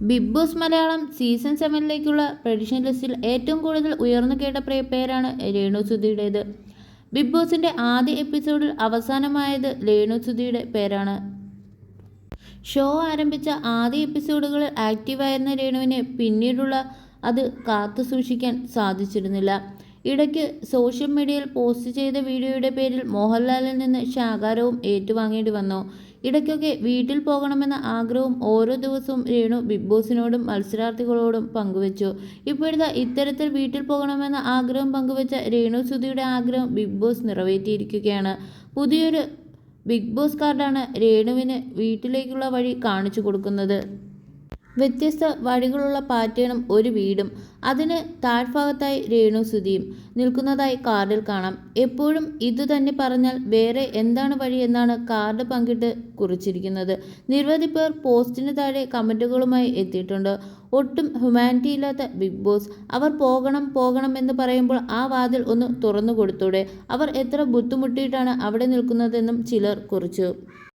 Big Boss Malayalam season 7ലേക്കുള്ള prediction ലിസ്റ്റിൽ ഏറ്റവും കൂടുതൽ ഉയർന്നു കേട്ട പേരാണ് രേണുസുധിയുടേത്. ബിഗ് ബോസിൻ്റെ ആദ്യ എപ്പിസോഡിൽ അവസാനമായത് രേണുസുധിയുടെ പേരാണ്. ഷോ ആരംഭിച്ച ആദ്യ എപ്പിസോഡുകളിൽ ആക്റ്റീവായിരുന്ന രേണുവിന് പിന്നീടുള്ള അത് കാത്തു സൂക്ഷിക്കാൻ സാധിച്ചിരുന്നില്ല. ഇടയ്ക്ക് സോഷ്യൽ മീഡിയയിൽ പോസ്റ്റ് ചെയ്ത വീഡിയോയുടെ പേരിൽ മോഹൻലാലിൽ നിന്ന് ശകാരവും ഏറ്റുവാങ്ങേണ്ടി വന്നു. ഇടയ്ക്കൊക്കെ വീട്ടിൽ പോകണമെന്ന ആഗ്രഹവും ഓരോ ദിവസവും രേണു ബിഗ് ബോസിനോടും മത്സരാർത്ഥികളോടും പങ്കുവച്ചു. ഇപ്പോഴത്തെ ഇത്തരത്തിൽ വീട്ടിൽ പോകണമെന്ന ആഗ്രഹം പങ്കുവച്ച രേണുസുധിയുടെ ആഗ്രഹം ബിഗ് ബോസ് നിറവേറ്റിയിരിക്കുകയാണ്. പുതിയൊരു ബിഗ് ബോസ് കാർഡാണ് രേണുവിന് വീട്ടിലേക്കുള്ള വഴി കാണിച്ചു കൊടുക്കുന്നത്. വ്യത്യസ്ത വഴികളുള്ള പാറ്റേണും ഒരു വീടും അതിന് താഴ്ഭാഗത്തായി രേണുസുധിയും നിൽക്കുന്നതായി കാർഡിൽ കാണാം. എപ്പോഴും ഇതുതന്നെ പറഞ്ഞാൽ വേറെ എന്താണ് വഴി എന്നാണ് കാർഡ് പങ്കിട്ട് കുറിച്ചിരിക്കുന്നത്. നിരവധി പേർ പോസ്റ്റിന് താഴെ കമൻറ്റുകളുമായി എത്തിയിട്ടുണ്ട്. ഒട്ടും ഹ്യൂമാനിറ്റി ഇല്ലാത്ത ബിഗ് ബോസ്, അവർ പോകണം എന്ന് പറയുമ്പോൾ ആ വാതിൽ ഒന്ന് തുറന്നു കൊടുത്തൂടെ, അവർ എത്ര ബുദ്ധിമുട്ടിയിട്ടാണ് അവിടെ നിൽക്കുന്നതെന്നും ചിലർ കുറിച്ചു.